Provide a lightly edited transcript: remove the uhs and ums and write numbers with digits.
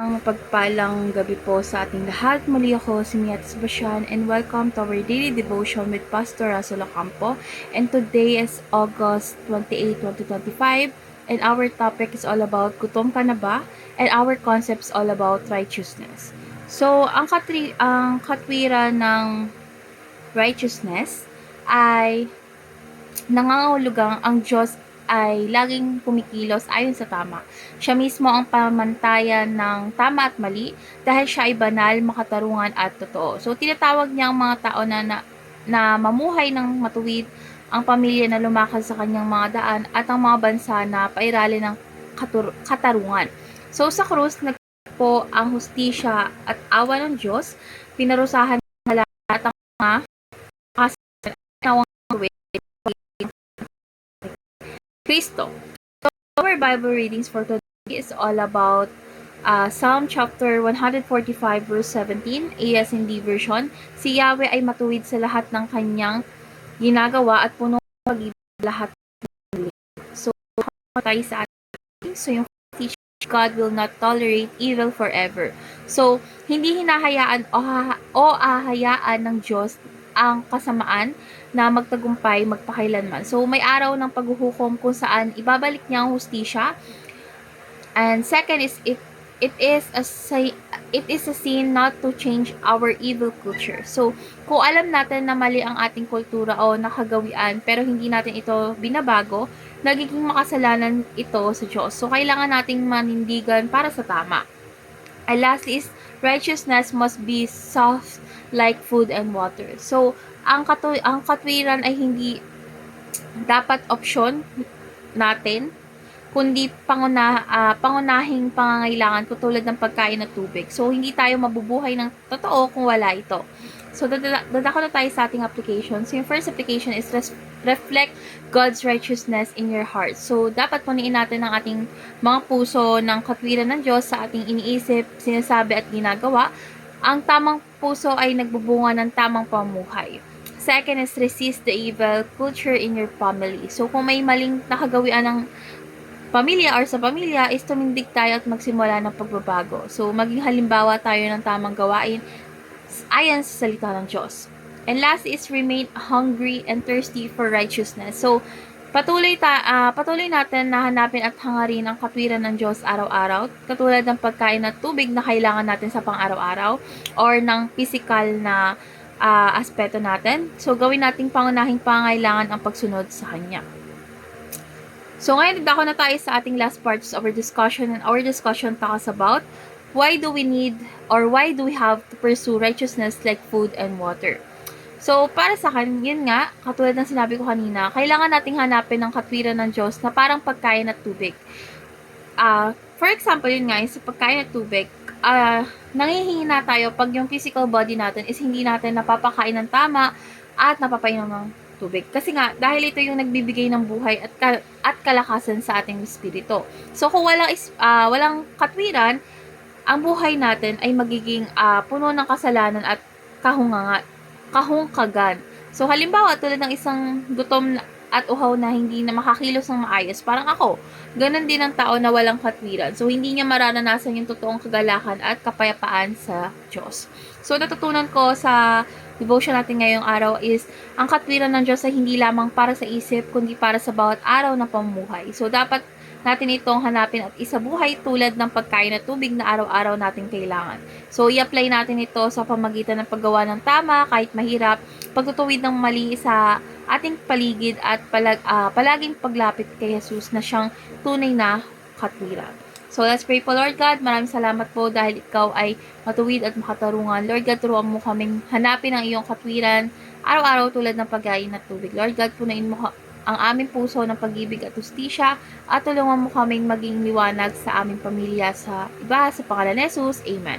Ang mapagpalang gabi po sa ating lahat. Muli ako si Miat Sebastian and welcome to our daily devotion with Pastor Russell Ocampo. And today is August 28, 2025 and our topic is all about gutom ka na ba? And our concept is all about righteousness. So, ang katwiran ng righteousness ay nangangahulugang ang Diyos ay laging kumikilos ayon sa tama. Siya mismo ang pamantayan ng tama at mali dahil siya ay banal, makatarungan at totoo. So tinatawag niya ang mga tao na mamuhay ng matuwid, ang pamilya na lumakad sa kanyang mga daan at ang mga bansa na pairali ng katarungan. So sa krus nagpo ang hustisya at awa ng Diyos, pinarusahan ng lahat ng mga kasalanan Kristo. So, our Bible readings for today is all about Psalm chapter 145 verse 17, ASND version. Si Yahweh ay matuwid sa lahat ng kanyang ginagawa at puno ng pag-ibig lahat ng So, tayo sa ating. So, yung God will not tolerate evil forever. So, hindi hinahayaan o ahayaan ng Diyos ang kasamaan na magtagumpay magpakailanman. So, may araw ng paghuhukom kung saan ibabalik niya ang hustisya. And second is it is a sin not to change our evil culture. So, kung alam natin na mali ang ating kultura o nakagawian pero hindi natin ito binabago, nagiging makasalanan ito sa Diyos. So, kailangan nating manindigan para sa tama. And lastly is righteousness must be soft like food and water. So, ang katwiran ay hindi dapat opsyon natin, kundi pangunahing pangangailangan tulad ng pagkain at tubig. So, hindi tayo mabubuhay ng totoo kung wala ito. So, dadako na tayo sa ating application. So, yung first application is reflect God's righteousness in your heart. So, dapat puniin natin ang ating mga puso ng katwiran ng Diyos sa ating iniisip, sinasabi at ginagawa. Ang tamang puso ay nagbubunga ng tamang pamuhay. Second is resist the evil culture in your family. So, kung may maling nakagawian ng pamilya or sa pamilya, is tumindig tayo at magsimula ng pagbabago. So, maging halimbawa tayo ng tamang gawain ayon sa salita ng Diyos. And last is remain hungry and thirsty for righteousness. So, patuloy natin na hanapin at hangarin ang katwiran ng Diyos araw-araw, katulad ng pagkain at tubig na kailangan natin sa pang-araw-araw or ng physical na aspeto natin. So, gawin nating pangunahing pangangailangan ang pagsunod sa Kanya. So, ngayon, dako na tayo sa ating last parts of our discussion. And our discussion talks about why do we have to pursue righteousness like food and water. So, para sa akin, yun nga, katulad ng sinabi ko kanina, kailangan nating hanapin ang katwiran ng Diyos na parang pagkain at tubig. For example, yun nga, sa pagkain at tubig, nangihina tayo pag yung physical body natin is hindi natin napapakain ng tama at napapainom ng tubig. Kasi nga, dahil ito yung nagbibigay ng buhay at kalakasan sa ating espiritu. So, kung walang katwiran, ang buhay natin ay magiging puno ng kasalanan at kahungkagan. So, halimbawa, tulad ng isang gutom at uhaw na hindi na makakilos ng maayos, parang ako, ganun din ang tao na walang katwiran. So, hindi niya mararanasan yung totoong kagalakan at kapayapaan sa Diyos. So, natutunan ko sa devotion natin ngayong araw is, ang katwiran ng Diyos ay hindi lamang para sa isip, kundi para sa bawat araw na pamumuhay. So, dapat natin itong hanapin at isabuhay tulad ng pagkain at tubig na araw-araw natin kailangan. So, i-apply natin ito sa pamagitan ng paggawa ng tama, kahit mahirap, pagtutuwid ng mali sa ating paligid at palaging paglapit kay Jesus na siyang tunay na katwiran. So, let's pray po, Lord God. Maraming salamat po dahil ikaw ay matuwid at makatarungan. Lord God, turuan mo kaming hanapin ang iyong katwiran araw-araw tulad ng pagkain at tubig. Lord God, punuin mo ang aming puso ng pag-ibig at hustisya at tulungan mo kaming maging liwanag sa aming pamilya sa iba sa pangalan ni Jesus. Amen.